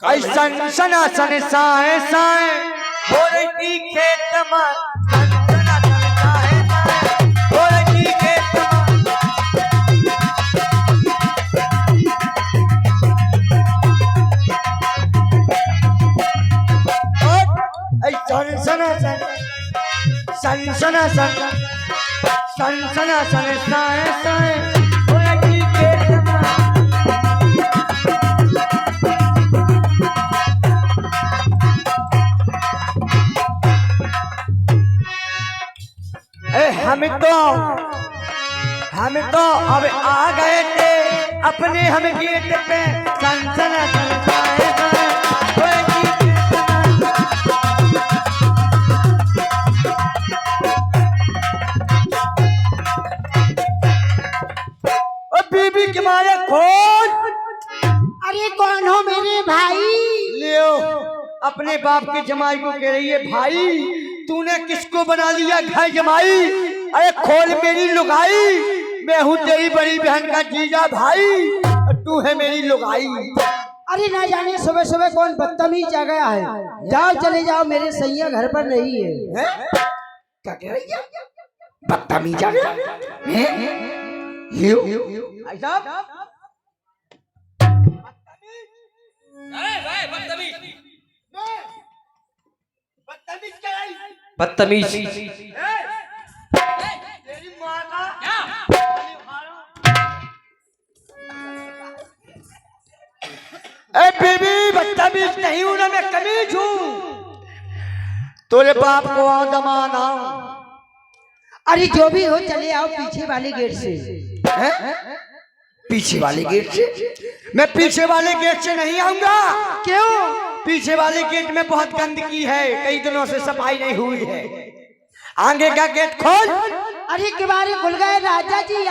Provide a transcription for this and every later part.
सन सना सन साए साए हो रही खेत में सन सना सन साए साए हो रही खेत में सन सना सन सना सन साए साए हो रही खेत में। हम तो अब आ गए थे अपने हम गेट पे सनसना सनसाए बीबी के मारे खोल। अरे कौन हो मेरे भाई? लियो अपने बाप के जमाई को कह रही है भाई तूने किसको बना लिया घर जमाई। अरे खोल मेरी लुगाई, मैं हूँ तेरी बड़ी बहन का जीजा भाई, तू है मेरी लुगाई। अरे ना जाने सुबह सुबह कौन बदतमीज आ गया है। जाओ चले जाओ, मेरे सैया घर पर नहीं है। क्या कह रही है? बदतमीज आ गया है? भाई साहब बदतमीज तेरी माँ का ए बीबी बदतमीज नहीं हूं ना, मैं कमीज हूँ। तेरे बाप को आओ दमान आओ। अरे जो भी हो चले आओ पीछे वाले गेट से। पीछे वाले गेट से? मैं पीछे वाले गेट से नहीं आऊंगा। क्यों? पीछे वाले गेट में बहुत गंदगी है, कई दिनों से सफाई नहीं हुई है। आगे का गेट खोल। अरे किवाड़े खुल गए राजा जी।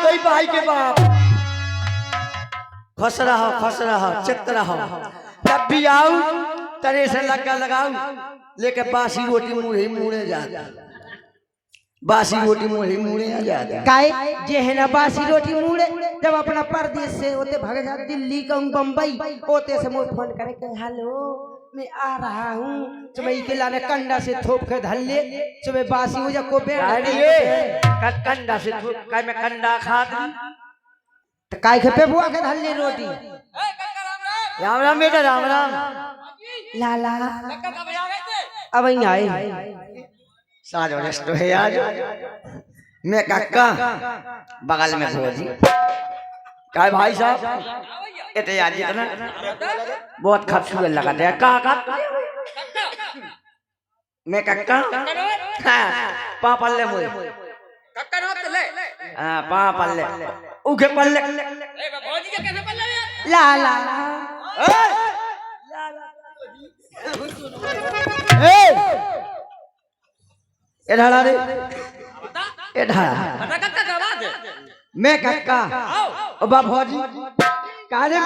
तो ही भाई के बाप खुश रहो चित्त रहो। जब भी आओ तरे से लगा लगाओ, लेके बासी रोटी मुड़े जाता, बासी रोटी मुड़े आ जाता। काहे जे है ना बासी रोटी मुड़े, जब अपना परदेश से होते भाग जा दिल्ली कहूँ बम्बई होते से मुझे फोन करे कि हेलो मैं आ रहा हूँ, सुबह के लाने कंडा से थोप के धल ले, सुबह बासी हो जा को कंडा से काय में कंडा खा तो काय पे बुआ के धल ले रोटी। राम राम बेटा राम राम। लाला अब आए साज रेस्ट है आज। मैं काका बगल में भोजी काय भाई साहब इतने याद जितना बहुत खूबसूरत लगा था काका। मैं काका पा पल्ले मुझे काका ना पल्ले हां पा पल्ले उगे पल्ले ए भोजी के कैसे पल्ले लाला एढ़ा रे एढ़ा काका का बात है। मैं काका ओ बा भौजी कारे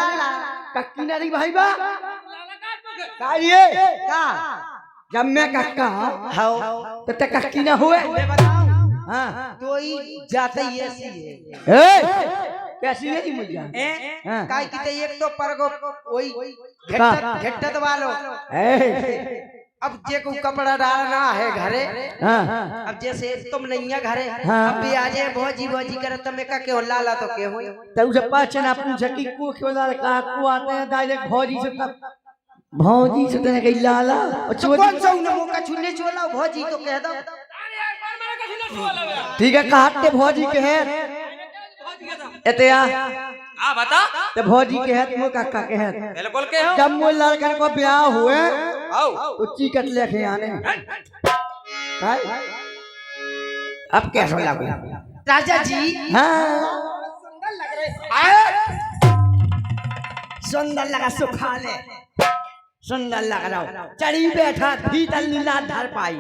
कक्की ना रे भाई बा कारिए का जब मैं काका हां तो ते कक्की ना हुए। हां तो ही जाते ही ऐसी है। कैसी है जी मुझे हां काय की एक तो परगो वही घेट्टा दबा लो। अब जे को कपड़ा डालना है घरे। अब जैसे तुम नहीं है घरे, अब भी आ जाए भौजी भौजी करे तो मैं का क्यों लाला तो के हो तो उसे पाचन अपन झकी को क्यों लाला का को आते हैं डायरेक्ट भौजी से तब भौजी से तने कही लाला तो कौन सा उन्हें मौका छुने चोला भौजी तो कह दो। ठीक है कहते भौजी के है एतया हां बता ते भौजी के है तुम काका के है बिल्कुल के हो। जब मोल लड़कन को ब्याह हुए आओ तो चिकट लेके आने काय अब कैसा लगा राजा जी? हां सुंदर लग रहे। सुंदर लगा सुखा ले सुंदर लग रहा चढ़ी बैठा भीतर लीला धर पाई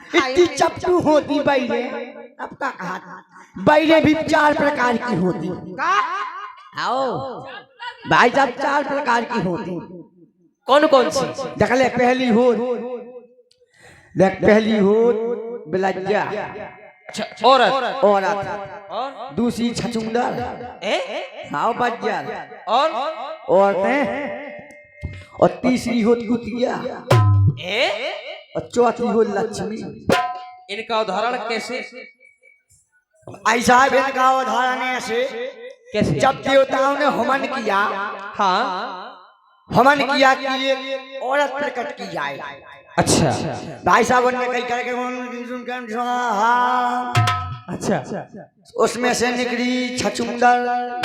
इतनी चप्पू होती बैरे। अब का कहा बैरे भी 4 प्रकार की होती। आओ भाई साहब 4 प्रकार की होती। कौन कौन सी? देख ले पहली हो देख पहली हो बिलज्जा औरत औरत दूसरी छछुंदर ए हाउ बज्जर और औरतें और तीसरी हो कुतिया ए और चौथी हो लक्ष्मी। इनका उदाहरण कैसे ऐसा इनका उदाहरण ऐसे कैसे? जब देवताओं ने होमन किया, हाँ होमन किया कि एक औरत प्रकट की जाए। अच्छा भाई साहब ने कई करके अच्छा उसमें से निकली छछूंदर।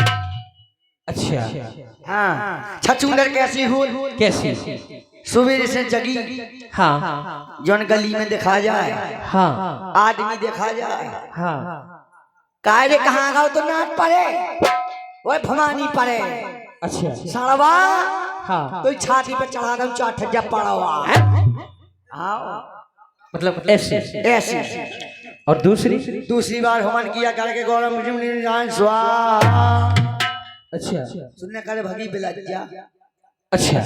अच्छा हाँ, छछूंदर कैसी हो? कैसी? सुबह से जगी, हाँ जौन गली में देखा जाए, हाँ आदमी देखा जाए, हाँ कायरे कहाँ गए तो ना पड़े, वो भवानी पड़े। अच्छा सड़वा हाँ तो छाती पे चढ़ा कर चाठा पड़ा हुआ। मतलब ऐसे ऐसी और दूसरी बार होमन किया करके गौरव स्वाहा। अच्छा सुनने करे भगी बिलज्जा। अच्छा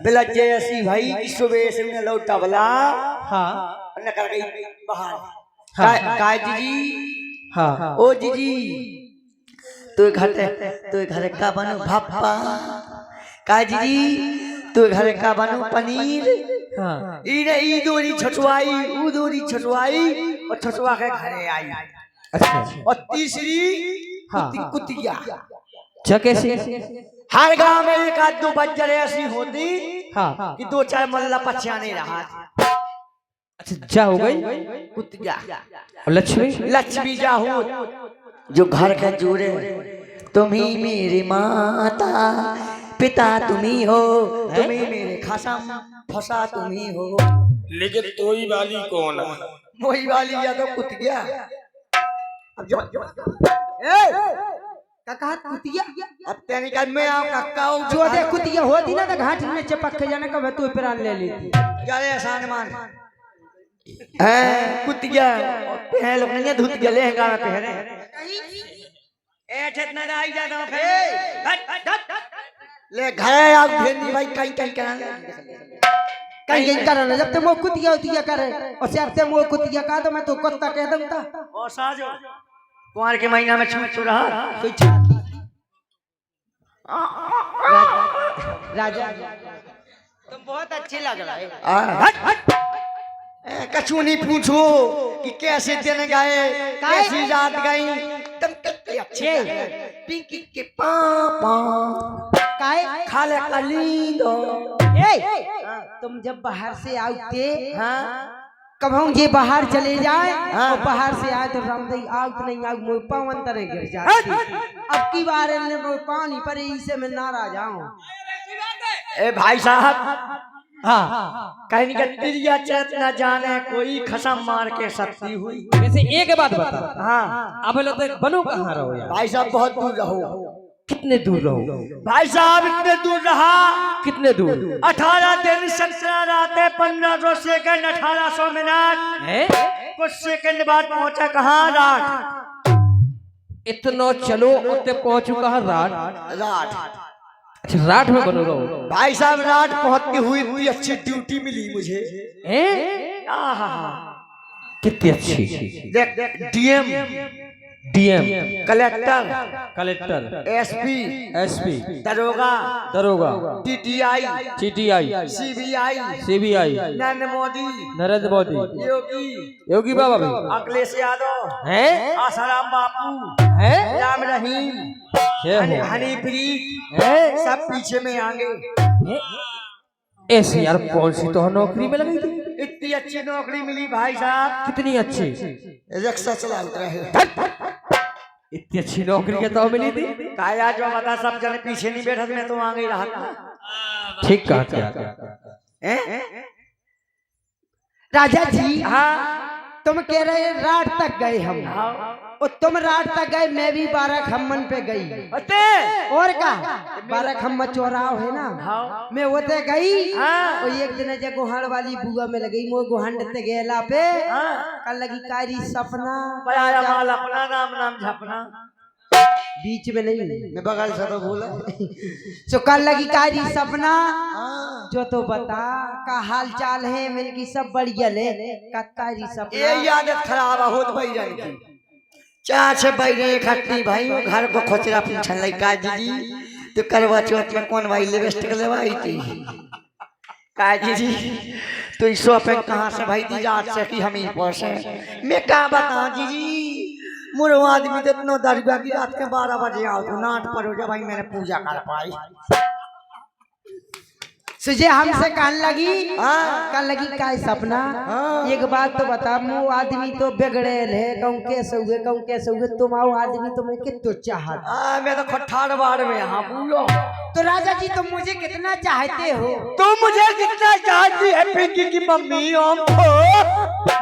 बिलज्जे ऐसी भाई सुबह से उन्हें लौटा बला। हाँ उन्हें कर गई बाहर। हाँ। काय जीजी, हाँ ओ जीजी तू घर का बनो भप्पा। काय जीजी तू घर का बनो पनीर। हाँ ई दोरी छछुआई, ऊ दोरी छछुआई और छछुआ के घरे आई। अच्छा और तीसरी हाँ। कुतिया। अच्छा कैसे? हर गांव में एक आध दो बच्चे ऐसी होती हाँ कि दो चार मल्ला पछिया नहीं रहा। अच्छा जा हो गई कुतिया और लक्ष्मी? लक्ष्मी जा हो जो घर का जोड़े। तुम्ही मेरी माता पिता तुम्ही हो, तुम्ही मेरे खसम फसा तुम्ही हो। लेकिन तोई वाली कौन है? मोही वाली या तो कुतिया। कहा कुतिया? अब तेरी का मैं आप कक्का हूँ जो दे कुतिया होती ना तो घाट में चपक के जाने का तू प्राण ले लेती। क्या रे आसान मान है कुतिया पहन लोग नहीं धुत गले हैं गाना पहने ऐठे इतना आई जाता हूँ ले घरे आप भेंदी भाई कहीं कहीं कहीं करना जब तक वो कुतिया उतिया करे और सिर्फ ते वो कुतिया का तो मैं तो कुत्ता कह दूंगा। और साजो कुंवर के महीना में छूट रहा कोई छाती राजा तुम बहुत अच्छे लग रहे है। कछु नहीं पूछो कि कैसे दिन गए, कैसी रात गई। तुम कितने अच्छे पिंकी के पापा काहे खाले कलीदो। तुम जब बाहर से आते हाँ कब हम ये बाहर चले जाए और बाहर से आए तो रामदेव आउट नहीं आउट मोर पावन तरह गिर जाती। अब की बार इन्हें पानी पर इसे मैं नाराज आऊं। ए भाई साहब हाँ कहीं का तिरिया चैत न जाने कोई खसम मार के सकती हुई। वैसे एक बात बता, हाँ आप लोग तो बनो कहाँ रहो यार? भाई साहब बहुत दूर रहो। कितने दूर रहो भाई साहब? इतने दूर रहा। कितने दूर? 18 दिन 17 रातें 1500 सेकंड 1800 मिनट हैं? कुछ सेकंड बाद पहुंचा कहाँ? रात। इतना चलो उतने पहुंचू कहाँ? रात। अच्छा रात में बनो रहो। भाई साहब रात पहुंचती हुई इतनी अच्छी ड्यूटी मिली मुझे। कितनी अच्छी? डीएम कलेक्टर एसपी दरोगा टीटीआई सीबीआई नरेंद्र मोदी योगी बाबा भी अखिलेश यादव हैं? आसाराम बापू हैं? राम रहीम हनीप्रीत सब पीछे में आगे। ऐसे यार कौन सी तो नौकरी में लगी थी? इतनी अच्छी नौकरी मिली भाई साहब। कितनी अच्छी? रिक्शा चला रहे। इतनी अच्छी नौकरी के तो मिली थी? काया जो बता सब जने पीछे नहीं बैठा मैं तो आगे रहा था। ठीक कहा। राजा जी हाँ तुम कह रहे रात तक गए हम और तुम रात तक गए मैं भी 12 खम्मन पे गई। और का 12 खम्मा चौराव है ना मैं होते गई और एक दिन जब गोहाड़ वाली बुआ में लगी मो गोहंड ते गेला पे कल लगी कारी सपना अपना नाम झपना बीच में नहीं मैं बगल से तो बोला तो कल लगी कारी सपना जो तो बता का हाल चाल है मेरे की सब बढ़िया ले कारी सपना। ये आदत खराब होत भाई जान की चार से बैठे इकट्ठी भाई घर को खोचरा पूछन लगा जी तो करवा चौथ में कौन भाई लिपस्टिक लेवाई थी? काजी जी तो शॉपिंग कहाँ से भाई दी आज से कि हम ही पहुंचे मैं क्या बता जी मुझे आदमी तो इतना दरगाह की रात के 12 बजे आओ तो नाट पर हो जा भाई मैंने पूजा कर पाई सुझे हमसे कहने लगी का सपना एक बात तो बता मुँह आदमी तो बिगड़ेल है कहूँ कैसे हुए तुम आओ आदमी तुम्हें कितना चाहत मैं तो खट्ठार बार में यहाँ बोलो तो राजा जी तुम मुझे कितना चाहते हो तुम मुझे कितना चाहती है पिंकी की मम्मी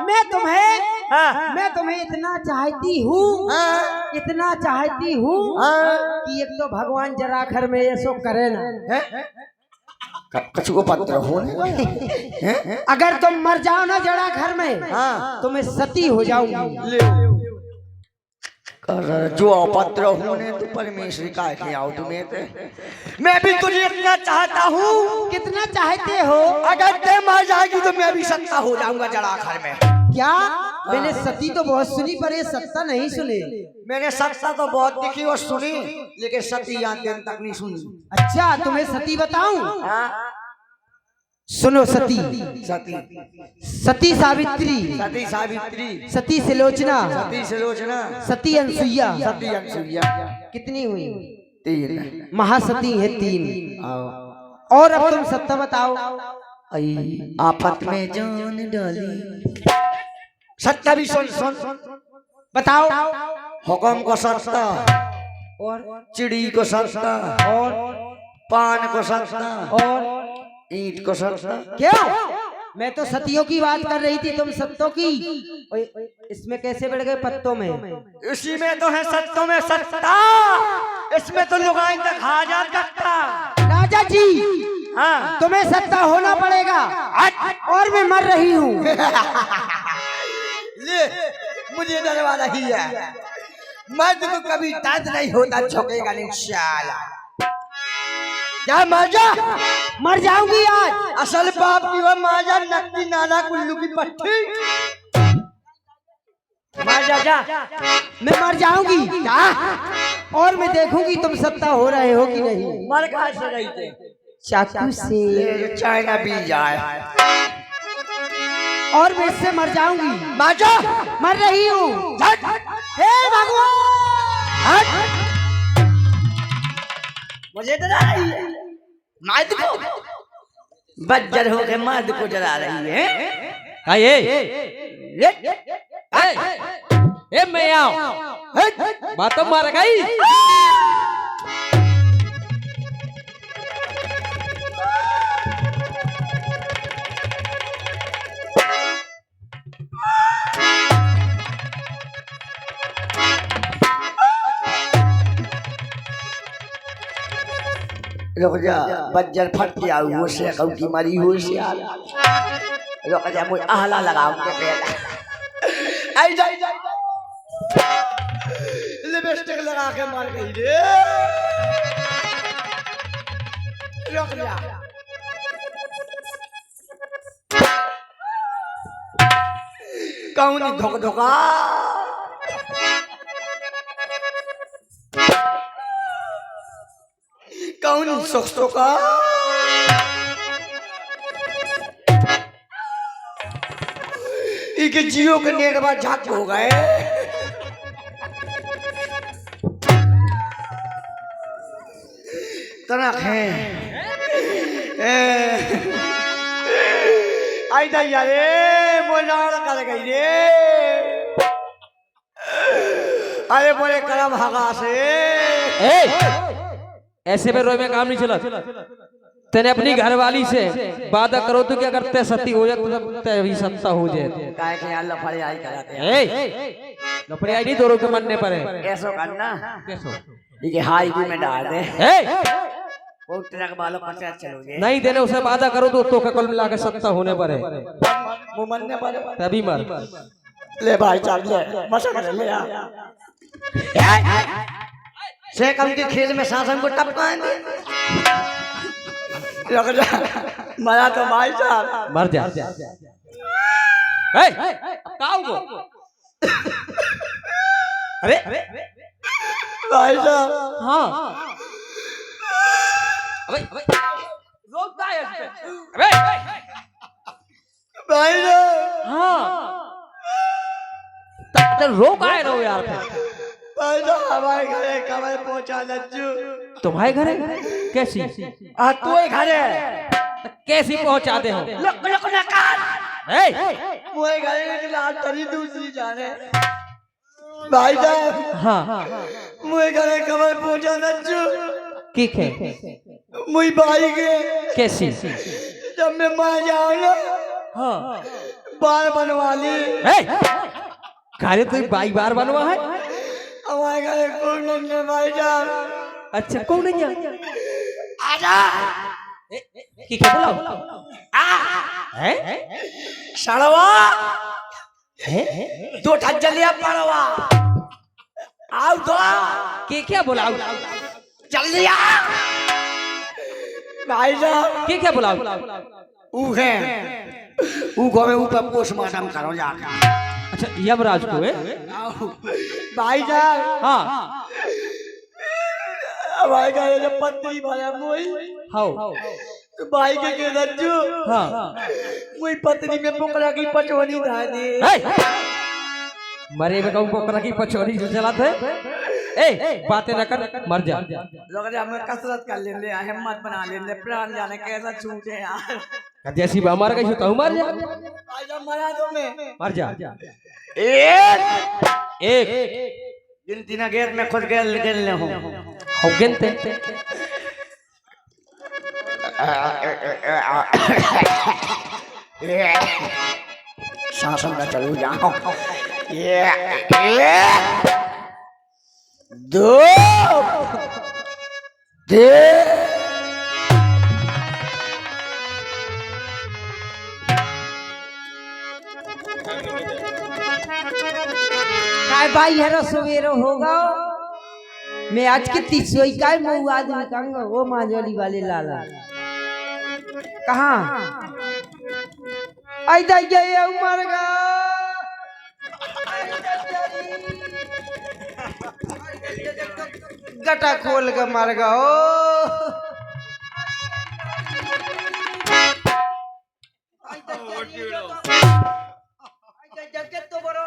मैं तुम्हें इतना चाहती हूँ कि एक तो भगवान जरा घर में ऐसो करे ना कछु पत्र हो अगर तुम मर जाओ ना जरा घर में तो मैं सती हो जाऊंगी जो अपत्र होने तो परमेश्वरी का के आओ तुम्हें मैं भी तुझे इतना चाहता हूँ कितना चाहते हो अगर ते मर जाएगी तो मैं भी सत्ता हो जाऊंगा जरा घर में क्या मैंने सती तो बहुत सुनी पर ये सत्ता नहीं सुनी मैंने सत्ता तो बहुत देखी और सुनी लेकिन सती यहाँ दिन तक नहीं सुनी अच्छा तुम्हें सती बताऊं सुनो सती सती सावित्री सती सुलोचना सती अनसुईया कितनी हुई 3 महासती है 3 और अब तुम सत्ता बताओ आफत में जान डाली सत्ता भी सुन बताओ हुक्म को सत्ता और चिड़ी को सत्ता और पान को सत्ता और ईंट को सत्ता क्या मैं तो सतियों की बात कर रही थी तुम सत्तों की इसमें कैसे बढ़ गए पत्तों में इसी में तो है सत्तों में सत्ता इसमें तो लोग तक हाजर करता राजा जी तुम्हें सत्ता होना पड़ेगा और मैं मर रही हूँ मुझे डर वाला ही है मर्द को कभी दर्द नहीं होता झुकेगा नहीं साला क्या मर जाऊंगी आज असल बाप की वो माजा नकली नाना कुल्लू की पट्टी जा मैं मर जाऊंगी और मैं देखूंगी तुम सत्ता हो रहे हो कि नहीं मर कहाँ से रही थे चाकू से चाइना भी जाए और मैं इससे मर जाऊंगी मर रही हूँ हे भगवान मुझे डरा रही है मर्द को बज्जर हो के मर्द को डरा रही है ए मैं आओ बात मार गई रुक जा बज्जर फट गया वो से कहूं की मरी हो से रुक जा मुझे आहला लगाओ के पहले आई जा लिपस्टिक लगा के मार गई रे रुक जा कौन धोखा धोखा कौन सोचो का इके जियो के नेट बाद झाक हो गए तरह है आई जा यार मोलाड़ कर गई रे अरे बोले करम हगा से ऐसे में रोए में काम नहीं चला तेने अपनी घरवाली से वादा करो तो कि अगर ते सती हो जाए तो ते भी सत्ता हो जाए काय के यार लफड़े आई कराते हैं लफड़े आई नहीं दोनों के मरने पर है कैसो करना कैसो ये हाई भी में डाल दे वो ट्रक वालों पर चलोगे नहीं देने उसे वादा करो तो कल मिला के सत्ता होने पर है वो मरने पर तभी मर ले भाई चल ले मशक ले आ शेखम के खेल में शासन को टपकाएंगे मरा तो भाई साहब मर जा अरे भाई साहब हाँ रोकता है अबे भाई साहब हाँ तब रो काहे रहो यार फिर? भाई साहब हमारे घरे कमल पहुंचा लज्जू। तुम्हारे घर है? कैसी? तू ही घरे तो कैसी पहुंचा दे हो? लोक लोक ना कान ए मुझे घरे के लाल तरी दूसरी जाने। भाई साहब हाँ मुझे घरे कमल पहुंचा लज्जू। की है? मुझे भाई के कैसी? जब मैं मार जाऊँ ना हाँ बाल बनवा ली। घरे तो बाई बार बनवा है? हमारे घरे कौन नहीं है भाई साहब। अच्छा कौन नहीं है? आजा की क्या बोला? है? सड़वा है? दो ठज्जलिया पड़वा आओ तो की क्या बोला? जल्दी आ भाई साहब। की क्या बोला? ऊ है ऊ को में ऊपर पोस्टमार्टम करो जाकर। अच्छा यमराज को है? भाई साहब हाँ हमारे घर जब पत्नी वाला मोई हाँ तो भाई के रज्जू हाँ वही पत्नी में पोकरा की पचवनी धानी। मरे में कहूँ पोकरा की पचौड़ी जो चलाते ए बातें न कर मर जा। लोग हमें कसरत कर लेंगे हिम्मत बना लेंगे प्राण जाने कैसा छूटे यार। जैसी हमारा कहीं तो मर जा। भाई साहब मरा दो मैं मर जा। एक गिनती ना गेट में खुद गेलने हो गिनते सांसों का चलू जाओ। दो काय भाई हरो सवेरो होगा मैं आज कितनी सोई काय मऊ आदमी कहूंगा वो मांझोली वाले लाला कहाँ आई दाई गए मर गा गटा खोल के मर गा तो बड़ो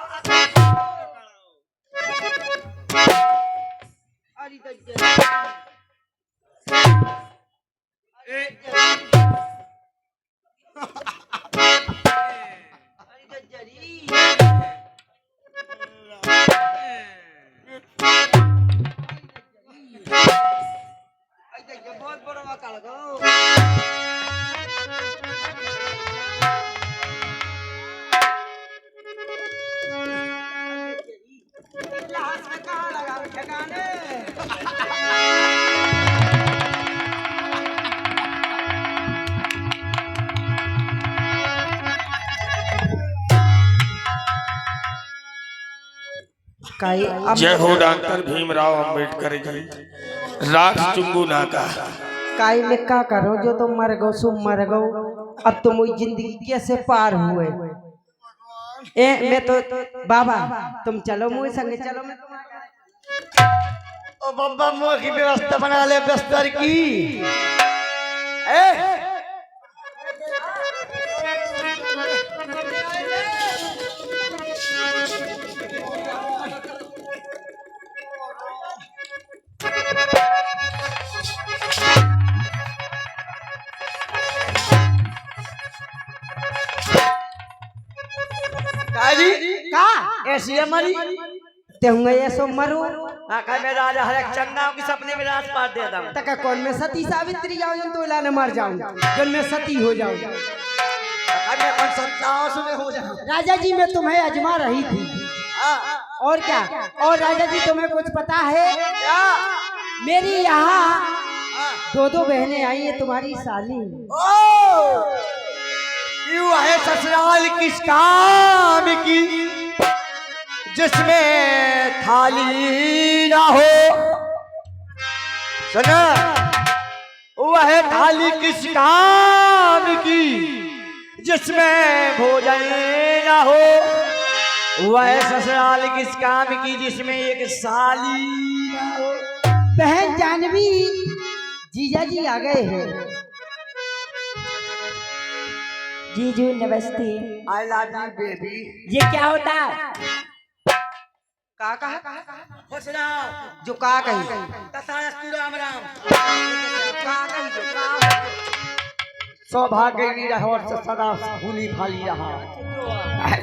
बहुत बड़ा वाका लगाओ। जय हो डॉक्टर भीमराव अंबेडकर जी। राख चुंगू नाका काई में का करो जो तुम मर गो सुम मर गो अब तुम वही जिंदगी कैसे पार हुए मैं तो बाबा तुम चलो मुझे संगे चलो मैं ओ बब्बा मुँह की व्यवस्था बना ले बिस्तर की। ऐसी हमारी तेहुंगे ये सो मरो आखा में राजा हरिश्चंद्र की सपने में राज पार दे दूं तक कौन में सती सावित्री जाऊं जन तो इलाने मर जाऊं जन में सती हो जाऊं मैं कौन सत्ताओं में हो जाऊं। राजा जी मैं तुम्हें अजमा रही थी और क्या और राजा जी तुम्हें कुछ पता है मेरी यहाँ दो बहनें आई है तुम्हारी साली। क्यों है ससुराल किस काम की जिसमें थाली ना हो। सुना वह थाली किस काम की जिसमें भोजन ना हो। वह ससुराल किस काम की जिसमें एक साली ना हो। बहन जानवी जीजा जी आ गए हैं। जीजू नमस्ते। I love you baby. ये क्या होता है? का कहा? खुश रहो। जो का कही? तथास्तु राम राम। का कही जो का? सौभाग्यवती रहो और सदा फूली फाली रहो।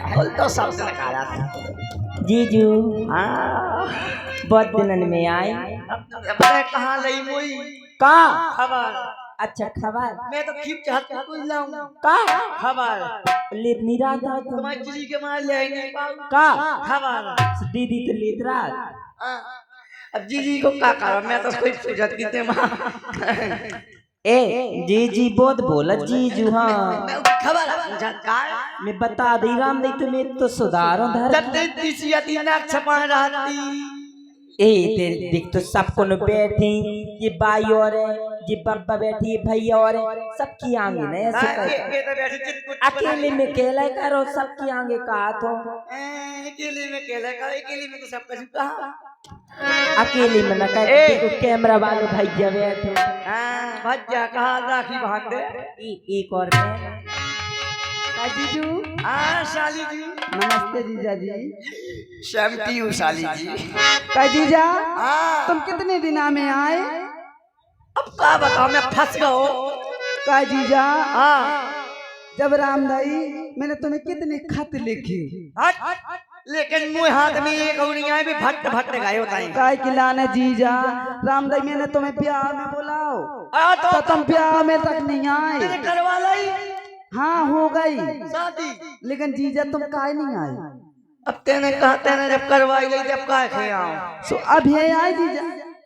बोल तो शब्द निकाला था। जीजू हाँ बहुत दिनन में आए। मैं कहाँ लई मोई का खबर। अच्छा खबर मैं तो खींच चाहता हूँ लाऊं का खबर। लेत नहीं रहा था तुम तुम्हारी चिड़ी के मार ले नहीं पाऊं का खबर। दीदी तो लेत रहा। अब जीजी को क्या करो, मैं तो कोई सुझाती थे माँ। ए जीजी बहुत बोला जीजू। हाँ मैं खबर झटकार मैं बता दी राम नहीं तुम्हें तो सुधारो धर जब तीसिया तीन छपा रहती। ए देख तो सबको न बैठी, ये बाई और है, ये बब्बा बैठी, ये भैया और है, सबकी आगे न ऐसे कर अकेले में केला करो, सबकी आगे कहा तो अकेले में केला करो, अकेले में तो सब कुछ कहा। अकेले में न कह देखो कैमरा वाले भैया बैठे। भज्जा कहा राखी बांध दे। एक और जीजू। शाली जी नमस्ते जीजा जी। शमती हूँ शाली जी। जीजा तुम कितने दिन में आए? अब क्या बताओ, मैं फंस गया जीजा। हाँ जब रामदाई मैंने तुम्हें कितने खत लिखे, लेकिन मुँह हाथ में एक उड़िया भी भट्ट भट्ट गए होता है। काय खिलाने जीजा। रामदाई मैंने तुम्हें ब्याह में बुलाओ तो तुम ब्याह में तक नहीं आए। करवा लाई। हाँ हो गई शादी, लेकिन जीजा तुम काय नहीं आए? अब तेने कहा तेने जब करवाई ली जब काय खे आओ। सो अब ये आए जीजा।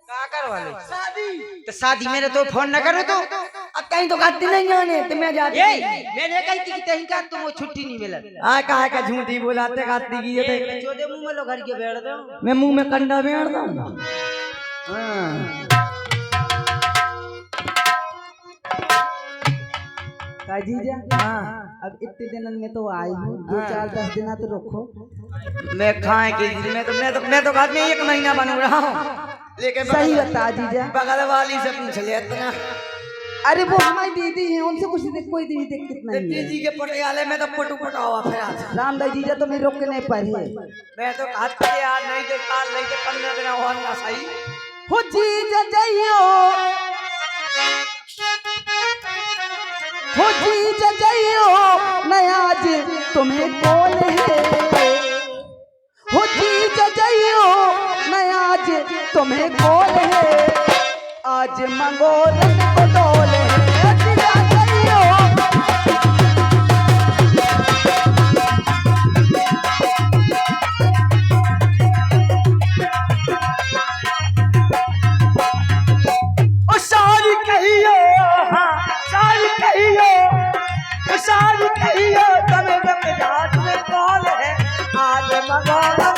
का करवा ले? शादी तो शादी मेरे तो फोन न करो तो अब कहीं तो कहती नहीं आने तुम्हें जाती। मैंने कही थी कि कहीं का तुम छुट्टी नहीं मिला। कहा का झूठी बुलाते कहती की ये चोदे मुंह में लो घर के बैठ दो। मैं मुंह में कंडा बैठ दूं। जीजा अब इतने दिन में तो आई हूँ, 2-4-10 दिन तो रखो। मैं खाए की मैं तो घर में 1 महीना बन रहा हूँ, लेकिन सही बता जीजा। बगल वाली से पूछ लेते ना। अरे वो हमारी दीदी है, उनसे कुछ कोई दिक्कत नहीं है। दीदी के पटियाले में तो पटू पटावा फिर रामदाई जीजा तो मैं रोकने पर है। मैं तो कहते यार नहीं तो साल नहीं तो 15 दिन होना सही हो जीजा जाइयो, हो जीजा जाइयो नया आज तुम्हें कॉल है। हो जीजा जाइयो नया आज तुम्हें कॉल है। आज मंगोरन को डोल है। जीजा जाइयो सारी कहियो तब जब याद में कौन है। आज मगोरा